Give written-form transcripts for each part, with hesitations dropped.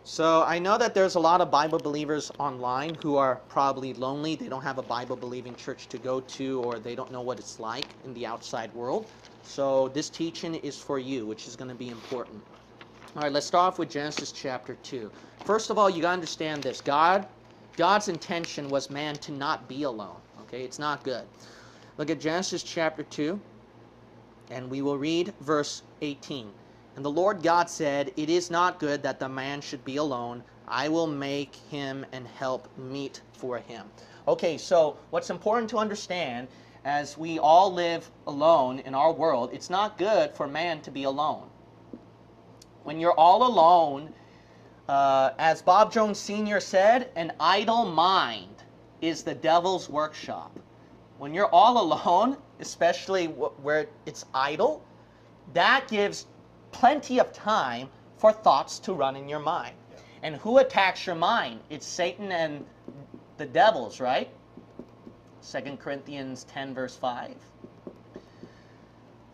So I know that there's a lot of Bible believers online who are probably lonely. They don't have a Bible believing church to go to, or they don't know what it's like in the outside world. So this teaching is for you, which is going to be important. All right, let's start off with Genesis chapter 2. First of all, you got to understand this. God's intention was man to not be alone. Okay, it's not good. Look at Genesis chapter 2, and we will read verse 18. And the Lord God said, "It is not good that the man should be alone. I will make him an help meet for him." Okay, so what's important to understand, as we all live alone in our world, it's not good for man to be alone. When you're all alone, as Bob Jones Sr. said, an idle mind is the devil's workshop. When you're all alone, especially where it's idle, that gives plenty of time for thoughts to run in your mind. Yeah. And who attacks your mind? It's Satan and the devils, right? 2 Corinthians 10 verse 5.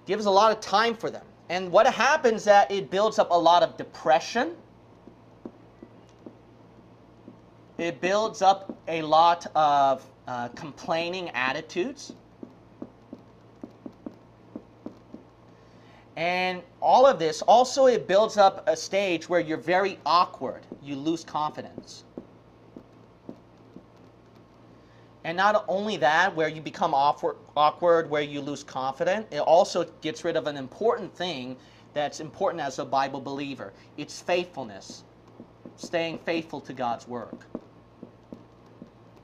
Gives a lot of time for them. And what happens is that it builds up a lot of depression. It builds up a lot of complaining attitudes. And all of this, also it builds up a stage where you're very awkward. You lose confidence. And not only that, where you become awkward, where you lose confidence, it also gets rid of an important thing that's important as a Bible believer. It's faithfulness. Staying faithful to God's work.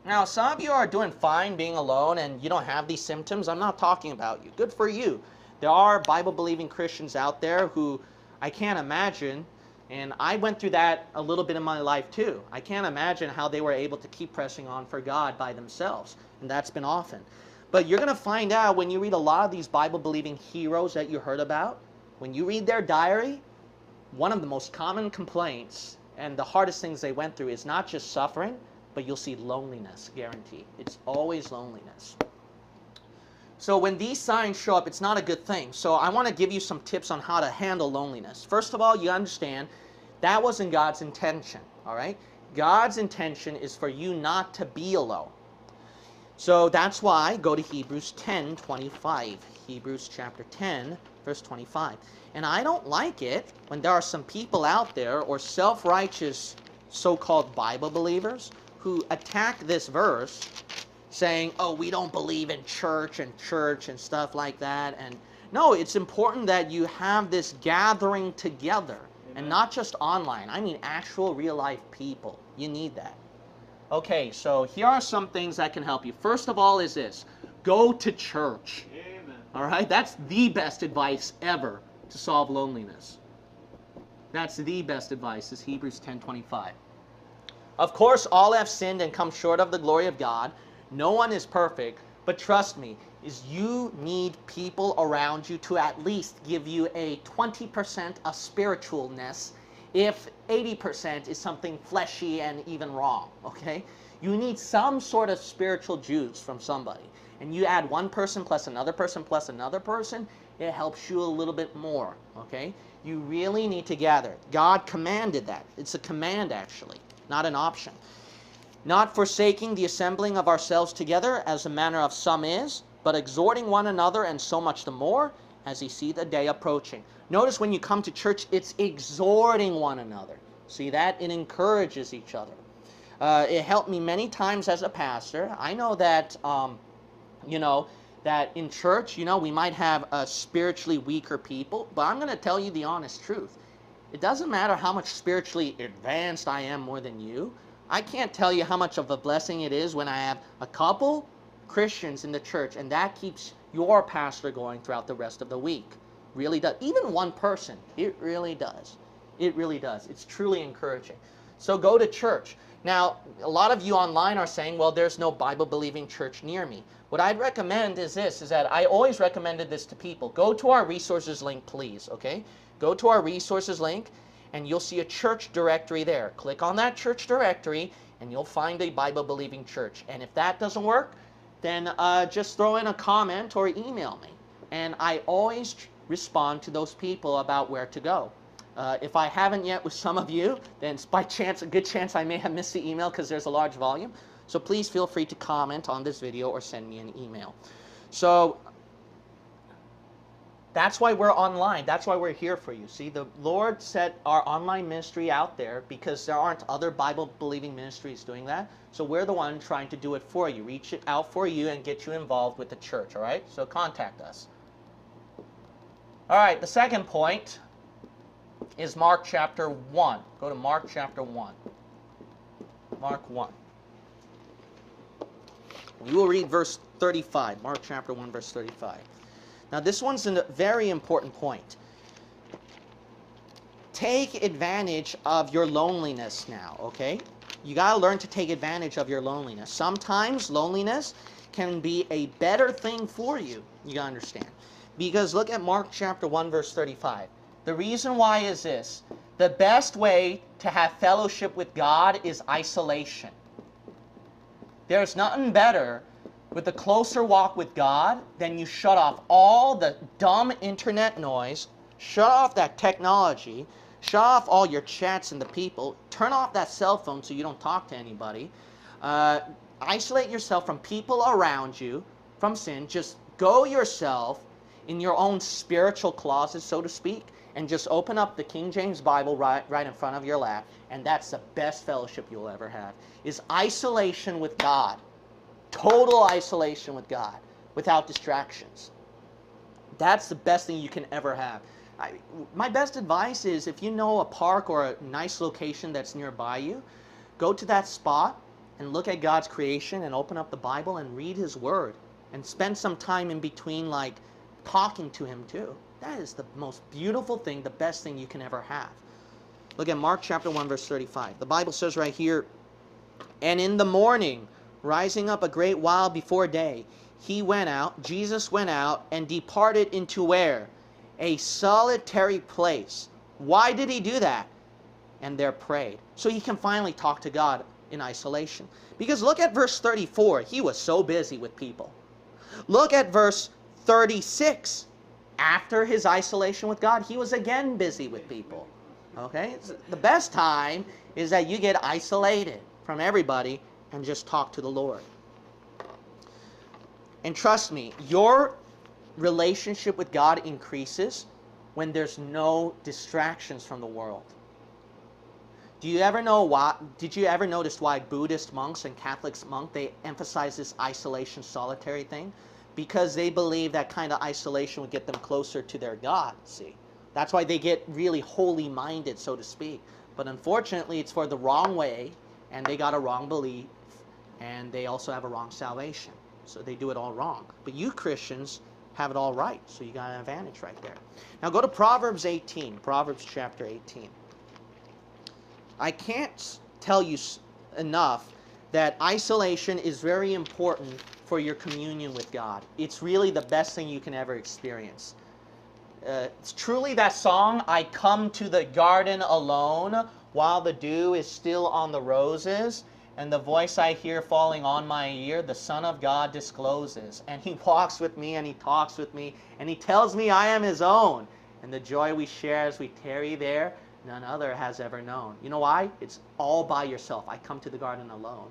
Now, some of you are doing fine being alone and you don't have these symptoms. I'm not talking about you. Good for you. There are Bible-believing Christians out there who I can't imagine, and I went through that a little bit in my life too. I can't imagine how they were able to keep pressing on for God by themselves, and that's been often. But you're going to find out when you read a lot of these Bible-believing heroes that you heard about, when you read their diary, one of the most common complaints and the hardest things they went through is not just suffering, but you'll see loneliness, guaranteed. It's always loneliness. So when these signs show up, it's not a good thing. So I want to give you some tips on how to handle loneliness. First of all, you understand that wasn't God's intention, all right? God's intention is for you not to be alone. So that's why go to Hebrews 10:25. Hebrews chapter 10, verse 25. And I don't like it when there are some people out there, or self-righteous so-called Bible believers, who attack this verse saying, oh, we don't believe in church and stuff like that. And no, it's important that you have this gathering together. Amen. And not just online. I mean actual real-life people. You need that. Okay, so here are some things that can help you. First of all is this. Go to church. Amen. All right? That's the best advice ever to solve loneliness. That's the best advice, is Hebrews 10:25. Of course, all have sinned and come short of the glory of God. No one is perfect, but trust me, you need people around you to at least give you a 20% of spiritualness if 80% is something fleshy and even wrong, okay? You need some sort of spiritual juice from somebody. And you add one person plus another person plus another person, it helps you a little bit more, okay? You really need to gather. God commanded that. It's a command, actually, not an option. Not forsaking the assembling of ourselves together, as the manner of some is, but exhorting one another, and so much the more, as ye see the day approaching. Notice when you come to church, it's exhorting one another. See that? It encourages each other. It helped me many times as a pastor. I know that, that in church, we might have spiritually weaker people, but I'm going to tell you the honest truth. It doesn't matter how much spiritually advanced I am more than you. I can't tell you how much of a blessing it is when I have a couple Christians in the church, and that keeps your pastor going throughout the rest of the week. Really does. Even one person, it really does. It really does. It's truly encouraging. So go to church. Now, a lot of you online are saying, well, there's no Bible-believing church near me. What I'd recommend is this, is that I always recommended this to people. Go to our resources link, please, okay? Go to our resources link, and you'll see a church directory there. Click on that church directory, and you'll find a Bible-believing church. And if that doesn't work, then just throw in a comment or email me. And I always respond to those people about where to go. If I haven't yet with some of you, then it's by chance, a good chance I may have missed the email because there's a large volume. So please feel free to comment on this video or send me an email. So that's why we're online. That's why we're here for you. See, the Lord set our online ministry out there because there aren't other Bible-believing ministries doing that. So we're the one trying to do it for you, reach it out for you and get you involved with the church, all right? So contact us. All right, the second point is Mark chapter 1. Go to Mark chapter 1. Mark 1. We will read verse 35. Mark chapter 1, verse 35. Now this one's a very important point. Take advantage of your loneliness now, okay? You got to learn to take advantage of your loneliness. Sometimes loneliness can be a better thing for you. You got to understand. Because look at Mark chapter 1, verse 35. The reason why is this. The best way to have fellowship with God is isolation. There's nothing better with a closer walk with God than you shut off all the dumb internet noise, shut off that technology, shut off all your chats and the people, turn off that cell phone so you don't talk to anybody, isolate yourself from people around you, from sin, just go yourself in your own spiritual closet, so to speak, and just open up the King James Bible right in front of your lap, and that's the best fellowship you'll ever have, is isolation with God. Total isolation with God, without distractions. That's the best thing you can ever have. My best advice is if you know a park or a nice location that's nearby you, go to that spot and look at God's creation and open up the Bible and read His Word. And spend some time in between, like, talking to Him too. That is the most beautiful thing, the best thing you can ever have. Look at Mark chapter 1, verse 35. The Bible says right here, and in the morning, rising up a great while before day, Jesus went out and departed into where? A solitary place. Why did He do that? And there prayed. So He can finally talk to God in isolation. Because look at verse 34. He was so busy with people. Look at verse 36. After His isolation with God, He was again busy with people. Okay? The best time is that you get isolated from everybody and just talk to the Lord. And trust me, your relationship with God increases when there's no distractions from the world. Did you ever notice why Buddhist monks and Catholic monks, they emphasize this isolation, solitary thing? Because they believe that kind of isolation would get them closer to their God, see? That's why they get really holy-minded, so to speak. But unfortunately, it's for the wrong way, and they got a wrong belief, and they also have a wrong salvation. So they do it all wrong. But you Christians have it all right, so you got an advantage right there. Now go to Proverbs 18, Proverbs chapter 18. I can't tell you enough that isolation is very important for your communion with God. It's really the best thing you can ever experience. It's truly that song, I come to the garden alone while the dew is still on the roses, and the voice I hear falling on my ear, the Son of God discloses. And He walks with me, and He talks with me, and He tells me I am His own. And the joy we share as we tarry there, none other has ever known. You know why? It's all by yourself. I come to the garden alone.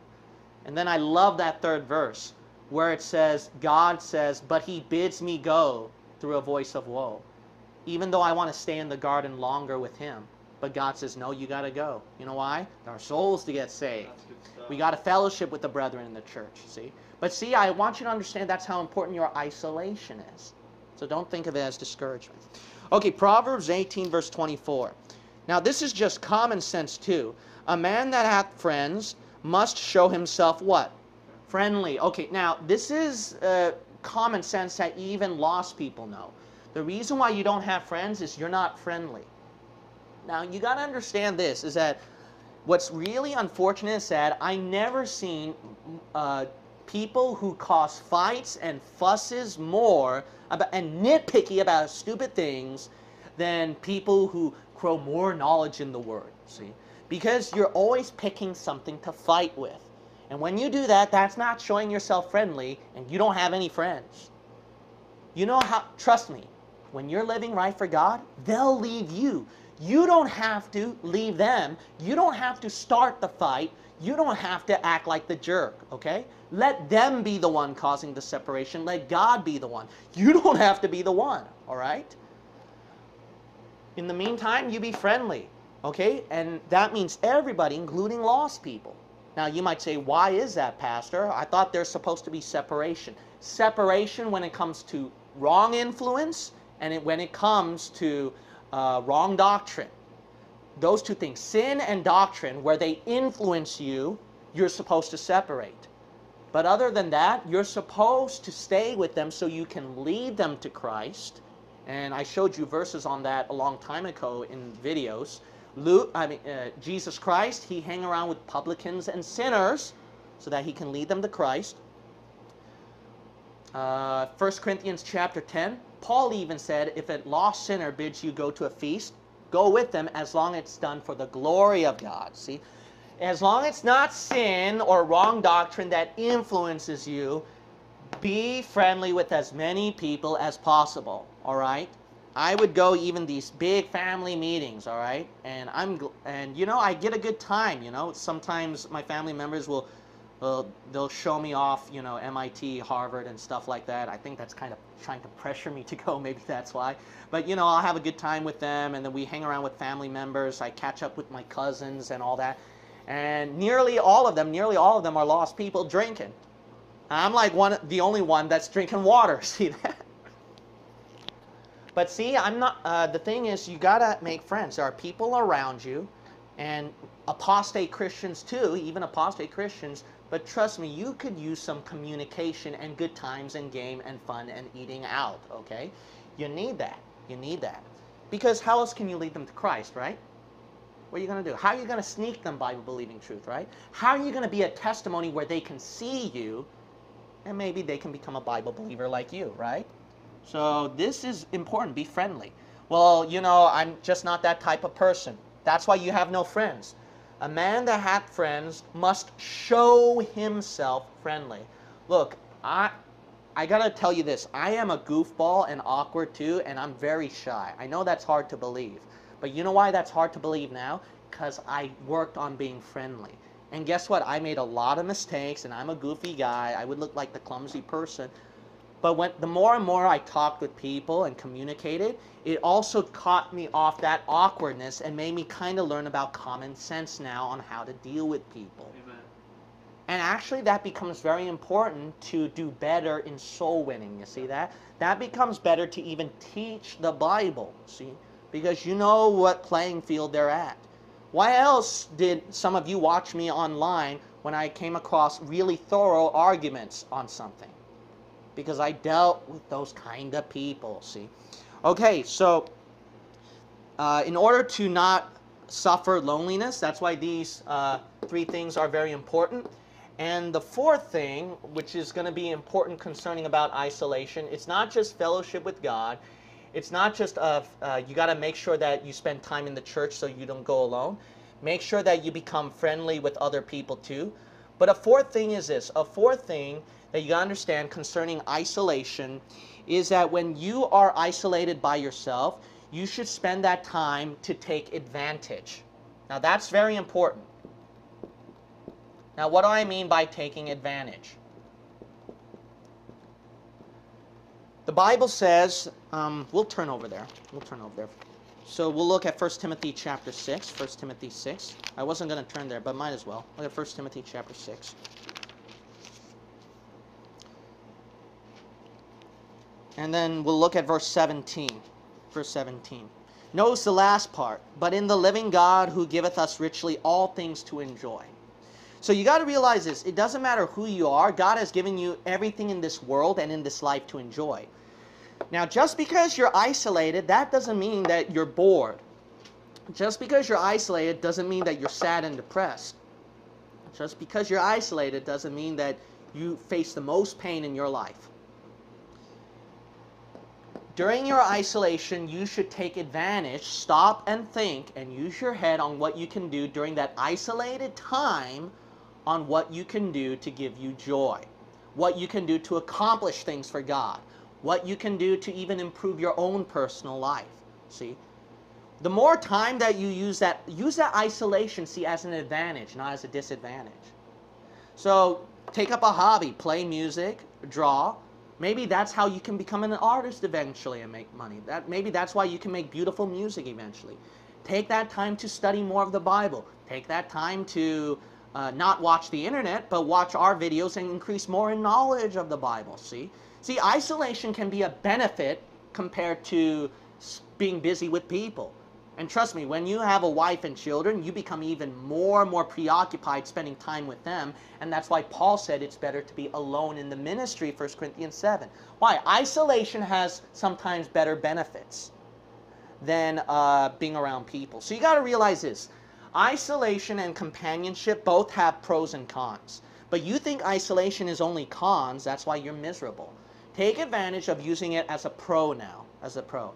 And then I love that third verse, where it says, God says, but He bids me go through a voice of woe. Even though I want to stay in the garden longer with Him. But God says, no, you got to go. You know why? There are souls to get saved. We got to fellowship with the brethren in the church, see? But see, I want you to understand that's how important your isolation is. So don't think of it as discouragement. Okay, Proverbs 18, verse 24. Now, this is just common sense, too. A man that hath friends must show himself what? Friendly. Okay, now, this is common sense that even lost people know. The reason why you don't have friends is you're not friendly. Now, you got to understand this, is that what's really unfortunate is that I never seen people who cause fights and fusses more and nitpicky about stupid things than people who grow more knowledge in the Word, see? Because you're always picking something to fight with. And when you do that, that's not showing yourself friendly, and you don't have any friends. You know how, trust me, when you're living right for God, they'll leave you. You don't have to leave them. You don't have to start the fight. You don't have to act like the jerk, okay? Let them be the one causing the separation. Let God be the one. You don't have to be the one, all right? In the meantime, you be friendly, okay? And that means everybody, including lost people. Now, you might say, why is that, Pastor? I thought there's supposed to be separation. Separation when it comes to wrong influence and when it comes to wrong doctrine. Those two things, sin and doctrine, where they influence you, you're supposed to separate. But other than that, you're supposed to stay with them so you can lead them to Christ. And I showed you verses on that a long time ago in videos. Jesus Christ, he hang around with publicans and sinners so that he can lead them to Christ. 1 Corinthians chapter 10, Paul even said, if a lost sinner bids you go to a feast, go with them as long as it's done for the glory of God. See? As long as it's not sin or wrong doctrine that influences you, be friendly with as many people as possible, all right? I would go even these big family meetings, all right? And you know, I get a good time, you know. Sometimes my family members they'll show me off, you know, MIT, Harvard, and stuff like that. I think that's kind of trying to pressure me to go. Maybe that's why. But, you know, I'll have a good time with them, and then we hang around with family members. I catch up with my cousins and all that. And nearly all of them are lost people drinking. I'm like the only one that's drinking water. See that? But see, I'm not. The thing is, you gotta make friends. There are people around you, and apostate Christians too, even apostate Christians. But trust me, you could use some communication and good times and game and fun and eating out. Okay, you need that. You need that, because how else can you lead them to Christ, right? What are you going to do? How are you going to sneak them Bible-believing truth, right? How are you going to be a testimony where they can see you, and maybe they can become a Bible believer like you, right? So this is important. Be friendly. Well, you know, I'm just not that type of person. That's why you have no friends. A man that hath friends must show himself friendly. Look, I got to tell you this. I am a goofball and awkward too, and I'm very shy. I know that's hard to believe. But you know why that's hard to believe now? Because I worked on being friendly. And guess what? I made a lot of mistakes, and I'm a goofy guy. I would look like the clumsy person. But the more and more I talked with people and communicated, it also caught me off that awkwardness and made me kind of learn about common sense now on how to deal with people. Amen. And actually that becomes very important to do better in soul winning. You see that? That becomes better to even teach the Bible. See? Because you know what playing field they're at. Why else did some of you watch me online when I came across really thorough arguments on something? Because I dealt with those kind of people, see? Okay, so in order to not suffer loneliness, that's why these three things are very important. And the fourth thing, which is going to be important concerning about isolation, it's not just fellowship with God. It's not just you got to make sure that you spend time in the church so you don't go alone. Make sure that you become friendly with other people too. But a fourth thing is this. A fourth thing that you got to understand concerning isolation is that when you are isolated by yourself, you should spend that time to take advantage. Now that's very important. Now what do I mean by taking advantage? The Bible says, we'll turn over there. So we'll look at 1 Timothy chapter 6. 1 Timothy 6. I wasn't going to turn there, but might as well. Look at 1 Timothy chapter 6. And then we'll look at verse 17. Verse 17. Notice the last part. But in the living God who giveth us richly all things to enjoy. So you got to realize this. It doesn't matter who you are. God has given you everything in this world and in this life to enjoy. Now, just because you're isolated, that doesn't mean that you're bored. Just because you're isolated doesn't mean that you're sad and depressed. Just because you're isolated doesn't mean that you face the most pain in your life. During your isolation, you should take advantage, stop and think, and use your head on what you can do during that isolated time, on what you can do to give you joy, what you can do to accomplish things for God, what you can do to even improve your own personal life. See, The more time that you use that isolation, see, as an advantage, not as a disadvantage. So take up a hobby, play music, draw. Maybe that's how you can become an artist eventually and make money. Maybe that's why you can make beautiful music eventually. Take that time to study more of the Bible. Take that time to not watch the internet, but watch our videos and increase more in knowledge of the Bible. See, isolation can be a benefit compared to being busy with people. And trust me, when you have a wife and children, you become even more and more preoccupied spending time with them. And that's why Paul said it's better to be alone in the ministry, 1 Corinthians 7. Why? Isolation has sometimes better benefits than being around people. So you got to realize this. Isolation and companionship both have pros and cons. But you think isolation is only cons, that's why you're miserable. Take advantage of using it as a pro now, as a pro.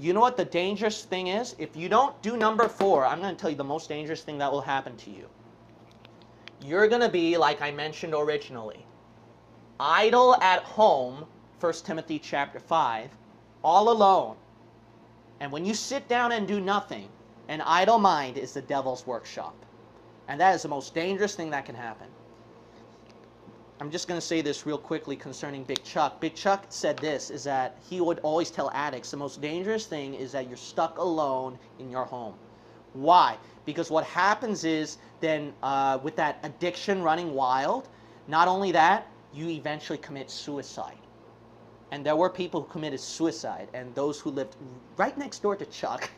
You know what the dangerous thing is? If you don't do number 4, I'm going to tell you the most dangerous thing that will happen to you. You're going to be, like I mentioned originally, idle at home, 1 Timothy chapter 5, all alone. And when you sit down and do nothing, an idle mind is the devil's workshop. And that is the most dangerous thing that can happen. I'm just going to say this real quickly concerning Big Chuck. Big Chuck said this, is that he would always tell addicts the most dangerous thing is that you're stuck alone in your home. Why? Because what happens is then with that addiction running wild, not only that, you eventually commit suicide. And there were people who committed suicide, and those who lived right next door to Chuck.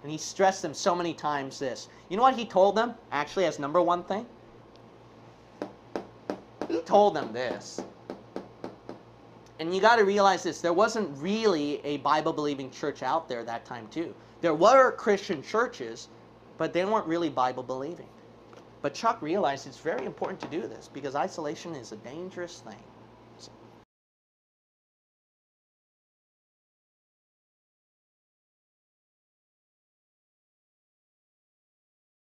And he stressed them so many times this. You know what he told them, actually, as number 1 thing? He told them this. And you got to realize this. There wasn't really a Bible-believing church out there that time, too. There were Christian churches, but they weren't really Bible-believing. But Chuck realized it's very important to do this because isolation is a dangerous thing.